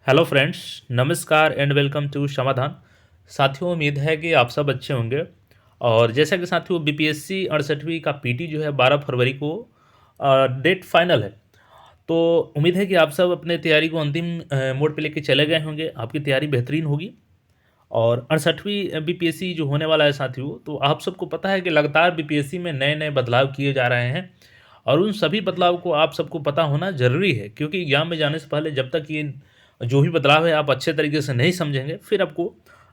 Hello friends, नमस्कार and welcome to समाधान। साथियों, उम्मीद है कि आप सब अच्छे होंगे। और जैसा कि साथियों, बीपीएससी 68वीं का पीटी जो है 12 फरवरी को डेट फाइनल है। तो उम्मीद है कि आप सब अपने तैयारी को अंतिम मोड पे लेके चले गए होंगे। आपकी तैयारी बेहतरीन होगी। और 68वीं बीपीएससी जो होने वाला है साथियों, तो आप सबको पता है कि लगातार बीपीएससी में नए नए बदलाव किए जा रहे हैं। और उन सभी बदलाव को आप सबको पता होना ज़रूरी है, क्योंकि एग्ज़ाम में जाने से पहले जब तक ये जो भी बदलाव है आप अच्छे तरीके से नहीं समझेंगे, फिर आपको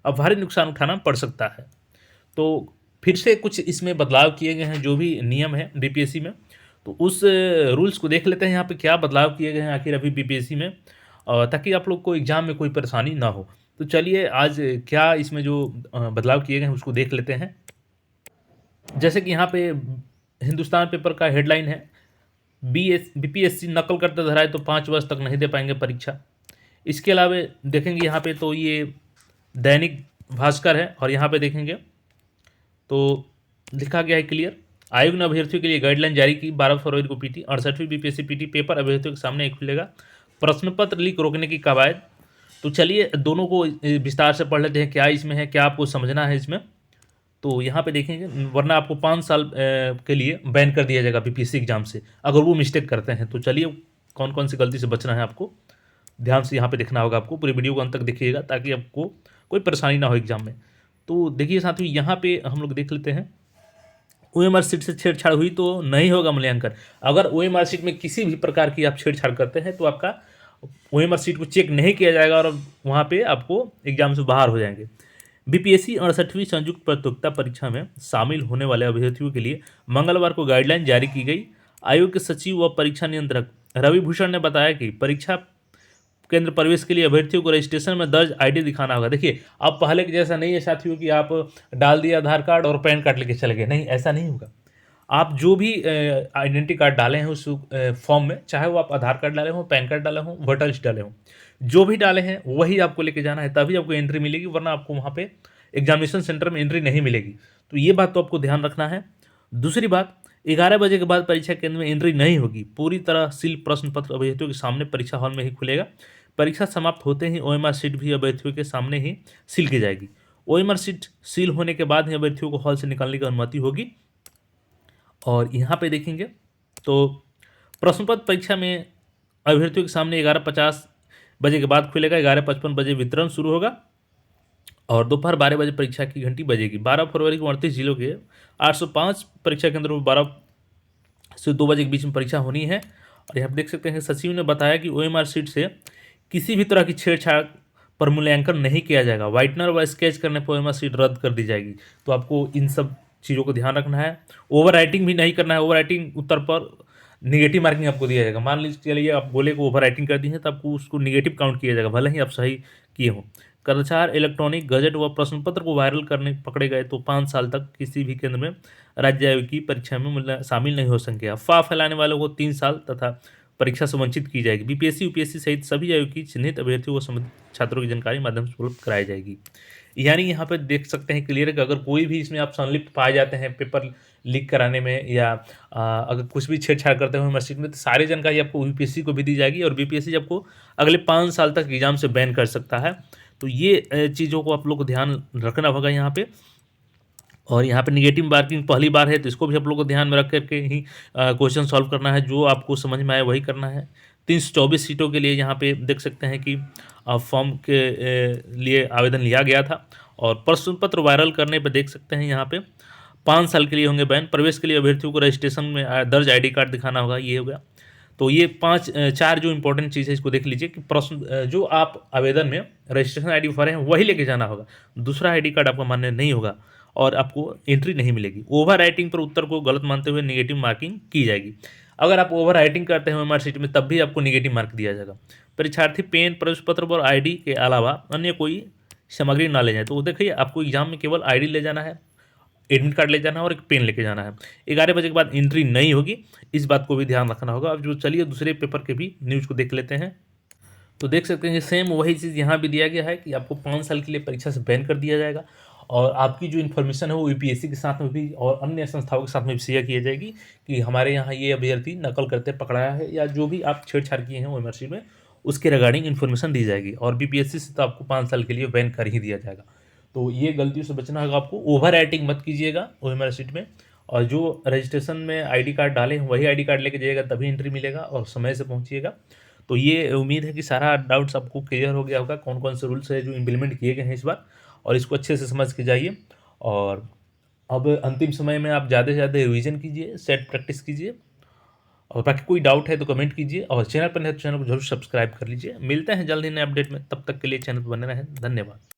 भारी नुकसान उठाना पड़ सकता है। तो फिर से कुछ इसमें बदलाव किए गए हैं, जो भी नियम है बीपीएससी में। तो उस रूल्स को देख लेते हैं यहाँ पे क्या बदलाव किए गए हैं आखिर अभी बीपीएससी में, ताकि आप लोग को एग्ज़ाम में कोई परेशानी ना हो। तो चलिए आज क्या इसमें जो बदलाव किए गए हैं उसको देख लेते हैं। जैसे कि यहाँ पे हिंदुस्तान पेपर का हेडलाइन है, बीपीएससी नकल करते धराए तो 5 वर्ष तक नहीं दे पाएंगे परीक्षा। इसके अलावा देखेंगे यहाँ पे, तो ये दैनिक भास्कर है और यहाँ पे देखेंगे तो लिखा गया है क्लियर। आयोग ने अभ्यर्थियों के लिए गाइडलाइन जारी की। 12 फरवरी को पीटी 68वीं बीपीएससी पीटी पेपर अभ्यर्थियों के सामने एक खुलेगा। प्रश्न पत्र लीक रोकने की कवायद। तो चलिए दोनों को विस्तार से पढ़ लेते हैं, क्या इसमें है, क्या आपको समझना है इसमें। तो यहाँ पे देखेंगे, वरना आपको 5 साल के लिए बैन कर दिया जाएगा बीपीएससी एग्जाम से अगर वो मिस्टेक करते हैं। तो चलिए कौन कौन सी गलती से बचना है आपको, ध्यान से यहाँ पे देखना होगा। आपको पूरी वीडियो को अंत तक देखिएगा ताकि आपको कोई परेशानी ना हो एग्जाम में। तो देखिए साथियों, यहाँ पे हम लोग देख लेते हैं, ओएमआर सीट से छेड़छाड़ हुई तो नहीं होगा मूल्यांकन। अगर ओएमआर सीट में किसी भी प्रकार की आप छेड़छाड़ करते हैं तो आपका ओएमआर सीट को चेक नहीं किया जाएगा और वहाँ पे आपको एग्जाम से बाहर हो जाएंगे। बीपीएससी 68वीं संयुक्त प्रतियोगिता परीक्षा में शामिल होने वाले अभ्यर्थियों के लिए मंगलवार को गाइडलाइन जारी की गई। आयोग के सचिव व परीक्षा नियंत्रक रवि भूषण ने बताया कि परीक्षा केंद्र प्रवेश के लिए अभ्यर्थियों को रजिस्ट्रेशन में दर्ज आईडी दिखाना होगा। देखिए, अब पहले के जैसा नहीं है साथियों कि आप डाल दिया आधार कार्ड और पैन कार्ड लेके चले गए, नहीं, ऐसा नहीं होगा। आप जो भी आइडेंटिटी कार्ड डाले हैं उस फॉर्म में, चाहे वो आप आधार कार्ड डाले हों, पैन कार्ड डाले हों, वोटर लिस्ट डाले हों, जो भी डाले हैं वही आपको लेके जाना है, तभी आपको एंट्री मिलेगी, वरना आपको वहाँ पे एग्जामिनेशन सेंटर में एंट्री नहीं मिलेगी। तो ये बात तो आपको ध्यान रखना है। दूसरी बात, 11 बजे के बाद परीक्षा केंद्र में एंट्री नहीं होगी। पूरी तरह सील प्रश्न पत्र अभ्यर्थियों के सामने परीक्षा हॉल में ही खुलेगा। परीक्षा समाप्त होते ही ओएमआर सीट भी अभ्यर्थियों के सामने ही सील की जाएगी। ओएमआर सीट सील होने के बाद ही अभ्यर्थियों को हॉल से निकलने की अनुमति होगी। और यहाँ पे देखेंगे तो प्रश्न पत्र परीक्षा में अभ्यर्थियों के सामने 11:50 बजे के बाद खुलेगा। 11:55 बजे वितरण शुरू होगा और दोपहर 12 बजे परीक्षा की घंटी बजेगी। 12 फरवरी को 38 जिलों के 805 परीक्षा केंद्रों में 12 से 2 बजे के बीच में परीक्षा होनी है। और यहाँ पर देख सकते हैं सचिव ने बताया कि ओएमआर सीट से किसी भी तरह की छेड़छाड़ पर मूल्यांकन नहीं किया जाएगा। व्हाइटनर व स्केच करने पर ओएमआर सीट रद्द कर दी जाएगी। तो आपको इन सब चीज़ों को ध्यान रखना है। ओवर राइटिंग भी नहीं करना है। ओवर राइटिंग उत्तर पर निगेटिव मार्किंग आपको दिया जाएगा। मान लीजिए चलिए आप बोले को ओवर राइटिंग कर दी है तो आपको उसको निगेटिव काउंट किया जाएगा, भले ही आप सही किए हों। कदाचार, इलेक्ट्रॉनिक गजट व प्रश्न पत्र को वायरल करने पकड़े गए तो 5 साल तक किसी भी केंद्र में राज्य आयोग की परीक्षा में शामिल नहीं हो सकेंगे। अफवाह फैलाने वालों को 3 साल तथा परीक्षा से वंचित की जाएगी। बीपीएससी यूपीएससी सहित सभी आयोग की चिन्हित अभ्यर्थियों को संबंधित छात्रों की जानकारी माध्यम से उपलब्ध कराई जाएगी। यानी यहाँ पर देख सकते हैं क्लियर है कि अगर कोई भी इसमें आप संलिप्त पाए जाते हैं पेपर लीक कराने में या अगर कुछ भी छेड़छाड़ करते हुए मस्जिद में, तो सारी जानकारी आपको यूपीएससी को भी दी जाएगी और बीपीएससी आपको अगले 5 साल तक एग्जाम से बैन कर सकता है। तो ये चीज़ों को आप लोग को ध्यान रखना होगा यहाँ पे। और यहाँ पे निगेटिव मार्किंग पहली बार है तो इसको भी आप लोग को ध्यान में रख करके ही क्वेश्चन सॉल्व करना है। जो आपको समझ में आए वही करना है। 324 सीटों के लिए यहाँ पे देख सकते हैं कि फॉर्म के लिए आवेदन लिया गया था। और प्रश्न पत्र वायरल करने पे देख सकते हैं यहाँ पे 5 साल के लिए होंगे बैन। प्रवेश के लिए अभ्यर्थियों को रजिस्ट्रेशन में दर्ज आईडी कार्ड दिखाना होगा, ये हो गया। तो ये 4 जो इंपॉर्टेंट चीज़ है इसको देख लीजिए कि प्रश्न जो आप आवेदन में रजिस्ट्रेशन आईडी भरे हैं वही लेके जाना होगा। दूसरा आईडी कार्ड आपका मान्य नहीं होगा और आपको एंट्री नहीं मिलेगी। ओवर राइटिंग पर उत्तर को गलत मानते हुए नेगेटिव मार्किंग की जाएगी। अगर आप ओवर राइटिंग करते हैं ओएमआर शीट में तब भी आपको नेगेटिव मार्क दिया जाएगा। परीक्षार्थी पेन, प्रवेश पत्र और आईडी के अलावा अन्य कोई सामग्री ना ले जाए। तो देखिए, आपको एग्जाम में केवल आईडी ले जाना है, एडमिट कार्ड ले जाना है और एक पेन लेके जाना है। 11 बजे के बाद एंट्री नहीं होगी, इस बात को भी ध्यान रखना होगा। अब जो चलिए दूसरे पेपर के भी न्यूज़ को देख लेते हैं। तो देख सकते हैं सेम वही चीज़ यहाँ भी दिया गया है कि आपको 5 साल के लिए परीक्षा से बैन कर दिया जाएगा और आपकी जो इन्फॉर्मेशन है वो यूपीएससी के साथ में भी और अन्य संस्थाओं के साथ में भी शेयर की जाएगी कि हमारे यहाँ ये अभ्यर्थी नकल करते पकड़ाया है या जो भी आप छेड़छाड़ किए हैं ओएमआर शीट में उसके रिगार्डिंग इन्फॉर्मेशन दी जाएगी, और बीपीएससी से तो आपको 5 साल के लिए बैन कर ही दिया जाएगा। तो ये गलतियों से बचना होगा आपको। ओवर राइटिंग मत कीजिएगा ओएमआर शीट में, और जो रजिस्ट्रेशन में आईडी कार्ड डाले हैं वही आईडी कार्ड लेके जाइएगा, तभी एंट्री मिलेगा, और समय से पहुंचिएगा। तो ये उम्मीद है कि सारा डाउट्स आपको क्लियर हो गया होगा, कौन कौन से रूल्स है जो इम्प्लीमेंट किए गए हैं इस बार, और इसको अच्छे से समझ के जाइए। और अब अंतिम समय में आप ज़्यादा से ज़्यादा रिवीजन कीजिए, सेट प्रैक्टिस कीजिए, और बाकी कोई डाउट है तो कमेंट कीजिए, और चैनल पर नहीं है तो चैनल को जरूर सब्सक्राइब कर लीजिए। मिलते हैं जल्द ही नए अपडेट में, तब तक के लिए चैनल पर बने रहें। धन्यवाद।